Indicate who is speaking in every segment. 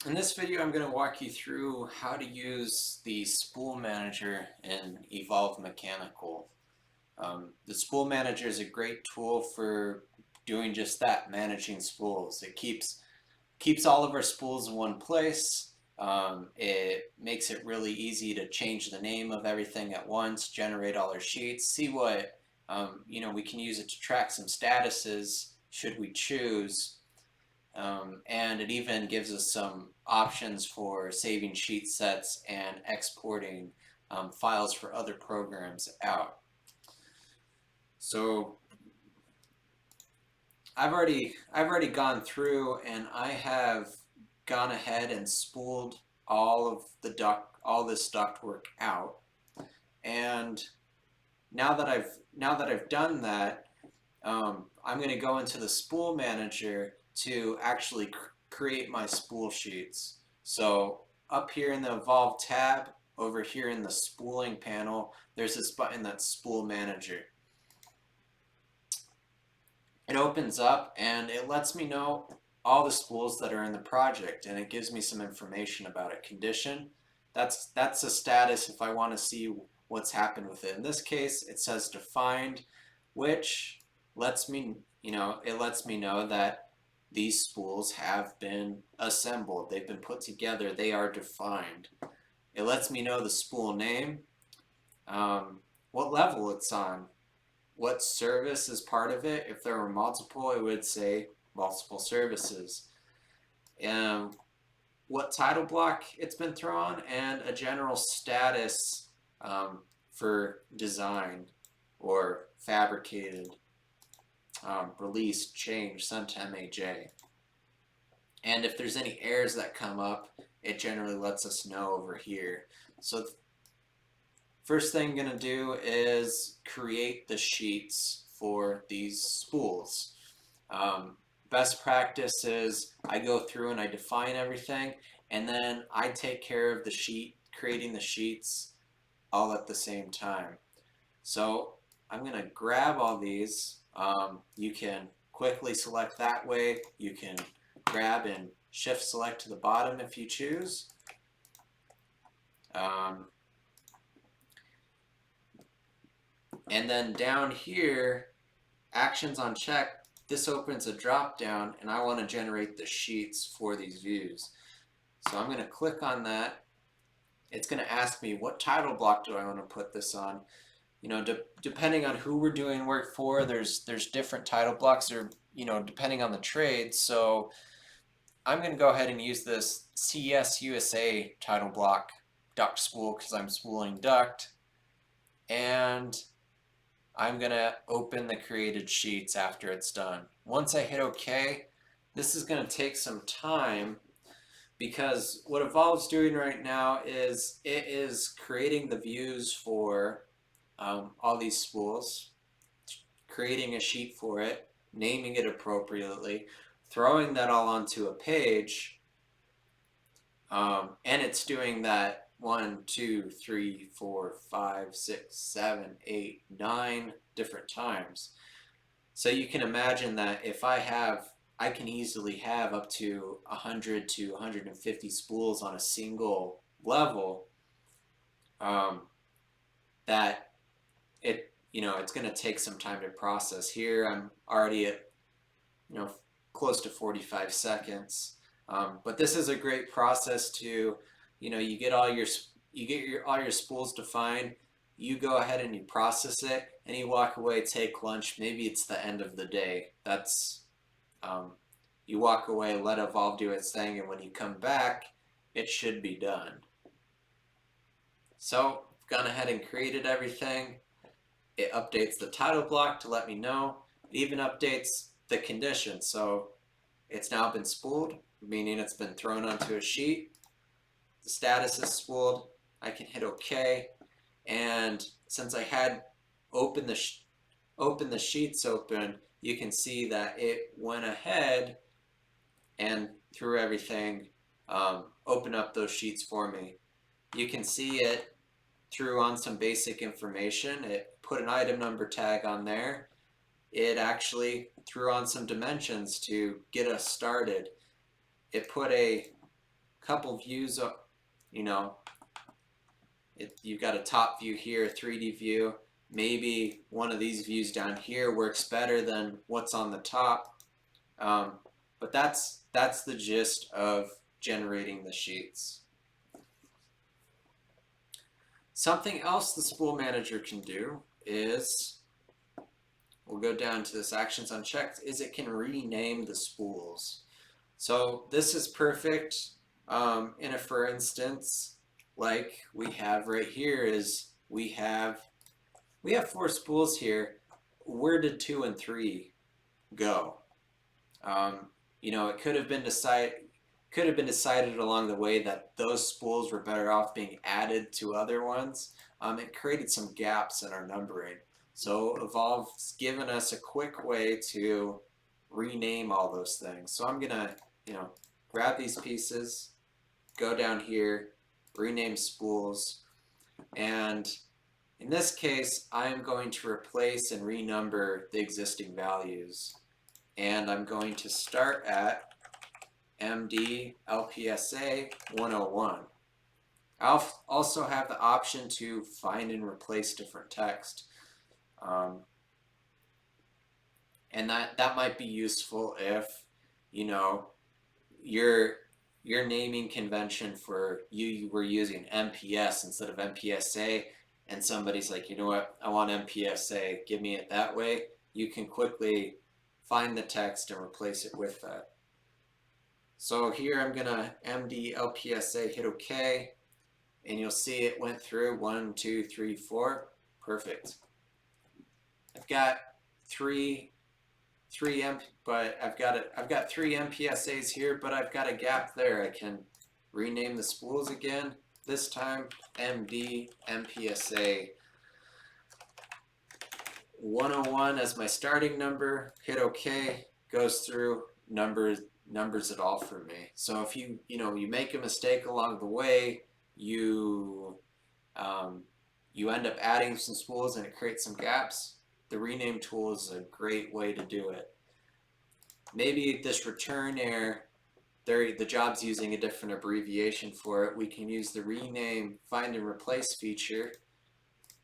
Speaker 1: In this video, I'm going to walk you through how to use the Spool Manager in eVolve Mechanical. The Spool Manager is a great tool for doing just that, managing spools. It keeps all of our spools in one place. It makes it really easy to change the name of everything at once, generate all our sheets, see what, we can use it to track some statuses should we choose. And it even gives us some options for saving sheet sets and exporting files for other programs out. So I've already gone through and I have gone ahead and spooled all this ductwork out. And now that I've done that, I'm going to go into the Spool Manager to actually create my spool sheets. So up here in the eVolve tab, over here in the spooling panel, there's this button that's Spool Manager. It opens up and it lets me know all the spools that are in the project, and it gives me some information about it. Condition, that's a status if I want to see what's happened with it. In this case, it says defined, which lets me, it lets me know that these spools have been assembled. They've been put together. They are defined. It lets me know the spool name, what level it's on, what service is part of it. If there were multiple, it would say multiple services. What title block it's been thrown, and a general status for design or fabricated, released, changed, sent to MAJ. And if there's any errors that come up, it generally lets us know over here. So first thing I'm going to do is create the sheets for these spools. Best practice is I go through and I define everything, and then I take care of creating the sheets all at the same time. So I'm going to grab all these. You can quickly select that way. You can grab and shift select to the bottom if you choose. And then down here, actions on check, this opens a drop down and I want to generate the sheets for these views. So I'm going to click on that. It's going to ask me what title block do I want to put this on. Depending on who we're doing work for, there's different title blocks, or depending on the trade. So I'm going to go ahead and use this CS USA title block duct spool because I'm spooling duct, and I'm going to open the created sheets after it's done. Once I hit OK, this is going to take some time because what eVolve's doing right now is it is creating the views for all these spools, creating a sheet for it, naming it appropriately, throwing that all onto a page, and it's doing that 1, 2, 3, 4, 5, 6, 7, 8, 9 different times. So you can imagine that if I can easily have up to 100 to 150 spools on a single level. That it's going to take some time to process. Here I'm already at close to 45 seconds. But this is a great process to, you get all your spools defined, you go ahead and you process it, and you walk away, take lunch. Maybe it's the end of the day. You walk away, let eVolve do its thing, and when you come back, it should be done. So I've gone ahead and created everything. It updates the title block to let me know. It even updates the condition. So it's now been spooled, meaning it's been thrown onto a sheet. The status is spooled. I can hit OK. And since I had opened the sheets open, you can see that it went ahead and through everything, open up those sheets for me. You can see it threw on some basic information. It put an item number tag on there. It actually threw on some dimensions to get us started. It put a couple views, you know, you've got a top view here, a 3D view. Maybe one of these views down here works better than what's on the top. But that's the gist of generating the sheets. Something else the Spool Manager can do is, we'll go down to this actions unchecked, is it can rename the spools. So this is perfect in a, for instance, like we have right here is we have 4 spools here. Where did 2 and 3 go? You know, it could have been decided along the way that those spools were better off being added to other ones. It created some gaps in our numbering. So eVolve's given us a quick way to rename all those things. So I'm gonna, you know, grab these pieces, go down here, rename spools, and in this case, I am going to replace and renumber the existing values. And I'm going to start at MD LPSA 101. I'll also have the option to find and replace different text. And that might be useful if, you know, your naming convention for you were using MPS instead of MPSA, and somebody's like, you know what, I want MPSA, give me it that way. You can quickly find the text and replace it with that. So here I'm gonna MD LPSA, hit OK, and you'll see it went through 1, 2, 3, 4. Perfect. I've got but I've got 3 MPSAs here, but I've got a gap there. I can rename the spools again. This time MD MPSA 101 as my starting number. Hit OK. Goes through, numbers it all for me. So if you make a mistake along the way, you end up adding some spools and it creates some gaps. The rename tool is a great way to do it. Maybe this return error, the job's using a different abbreviation for it. We can use the rename find and replace feature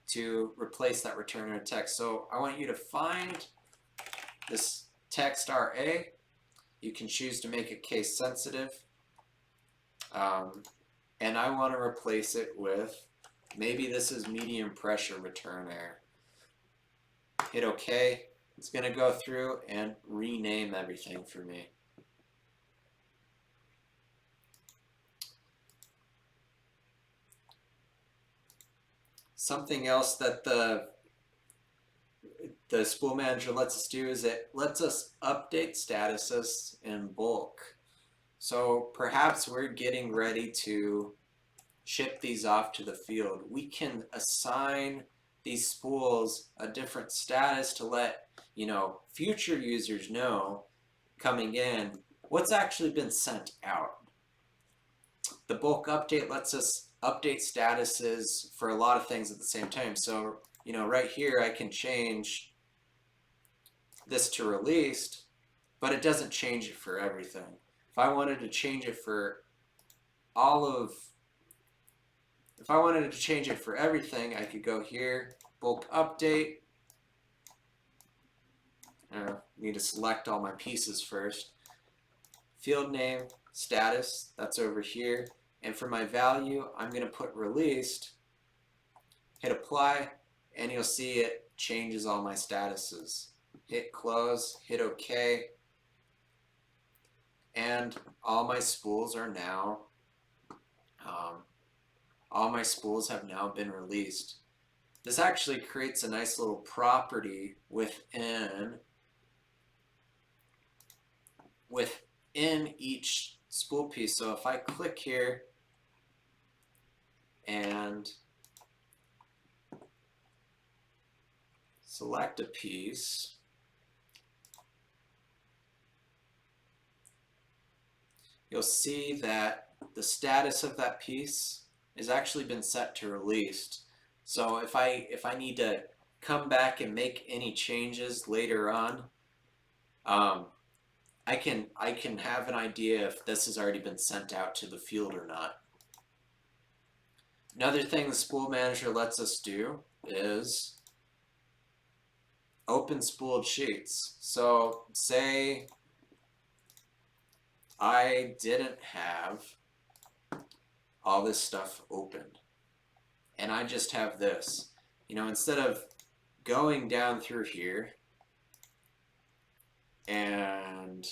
Speaker 1: to replace that return error text. So I want you to find this text RA. You can choose to make it case sensitive. And I want to replace it with, maybe this is medium pressure return error. Hit OK. It's going to go through and rename everything for me. Something else that the Spool Manager lets us do is it lets us update statuses in bulk. So perhaps we're getting ready to ship these off to the field. We can assign these spools a different status to let future users know coming in what's actually been sent out. The bulk update lets us update statuses for a lot of things at the same time. So right here I can change this to released, but it doesn't change it for everything. If I wanted to change it for everything, I could go here, bulk update. I need to select all my pieces first. Field name, status, that's over here. And for my value, I'm going to put released, hit apply, and you'll see it changes all my statuses. Hit close, hit OK, and all my spools are now, all my spools have now been released. This actually creates a nice little property within each spool piece. So if I click here and select a piece, you'll see that the status of that piece has actually been set to released. So if I need to come back and make any changes later on, I can have an idea if this has already been sent out to the field or not. Another thing the Spool Manager lets us do is open spooled sheets. So say I didn't have all this stuff opened and I just have this. You know, instead of going down through here and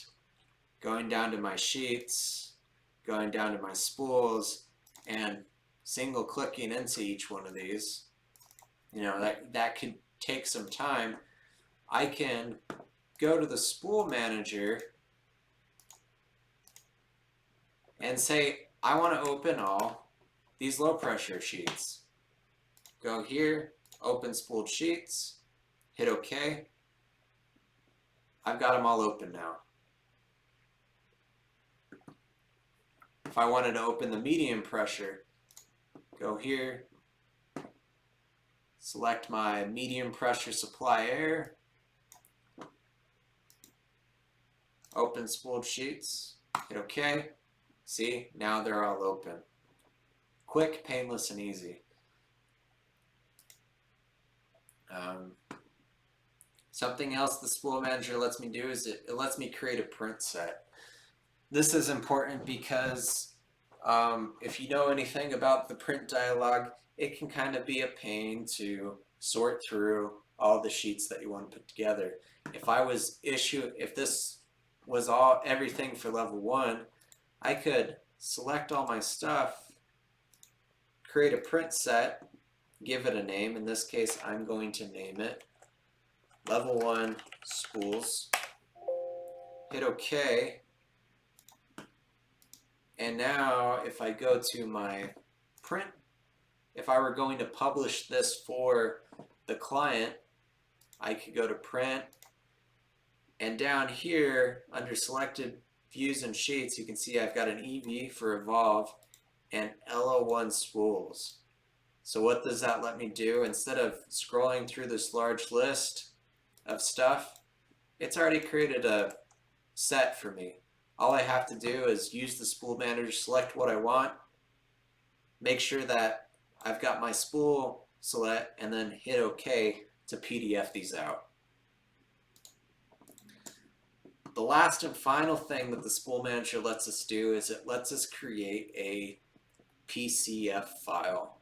Speaker 1: going down to my sheets, going down to my spools, and single clicking into each one of these, you know, that could take some time. I can go to the Spool Manager and say, I want to open all these low pressure sheets. Go here, open spooled sheets, hit OK. I've got them all open now. If I wanted to open the medium pressure, go here, select my medium pressure supply air, open spooled sheets, hit OK. See, now they're all open. Quick, painless, and easy. Something else the Spool Manager lets me do is it lets me create a print set. This is important because if you know anything about the print dialog, it can kind of be a pain to sort through all the sheets that you want to put together. If this was everything for level 1, I could select all my stuff, create a print set, give it a name. In this case, I'm going to name it Level 1 Spools. Hit OK. And now if I go to my print, if I were going to publish this for the client, I could go to print, and down here under selected views and sheets, you can see I've got an EV for eVolve and LO1 spools. So what does that let me do? Instead of scrolling through this large list of stuff, it's already created a set for me. All I have to do is use the Spool Manager, select what I want, make sure that I've got my spool select, and then hit OK to PDF these out. The last and final thing that the Spool Manager lets us do is it lets us create a PCF file.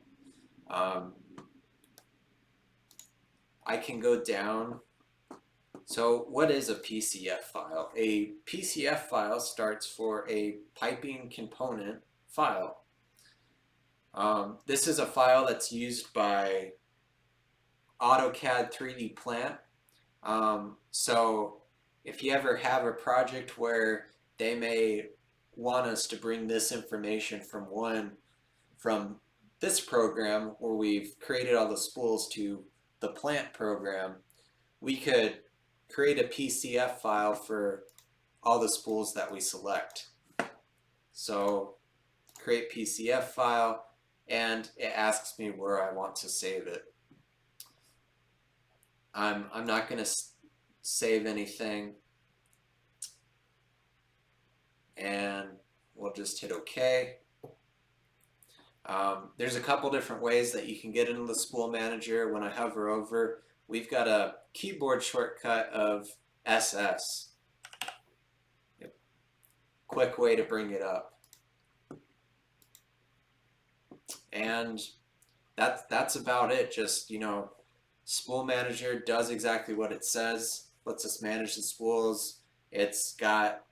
Speaker 1: I can go down. So what is a PCF file? A PCF file starts for a piping component file. This is a file that's used by AutoCAD 3D Plant. So if you ever have a project where they may want us to bring this information from this program where we've created all the spools to the plant program, we could create a PCF file for all the spools that we select. So create PCF file, and it asks me where I want to save it. I'm not going to save anything, and we'll just hit OK. There's a couple different ways that you can get into the Spool Manager. When I hover over, we've got a keyboard shortcut of SS. Yep. Quick way to bring it up. And that's about it. Just, you know, Spool Manager does exactly what it says, lets us manage the spools. It's got,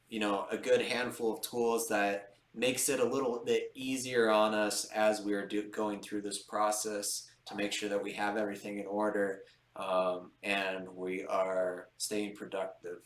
Speaker 1: you know, a good handful of tools that makes it a little bit easier on us as we are going through this process to make sure that we have everything in order and we are staying productive.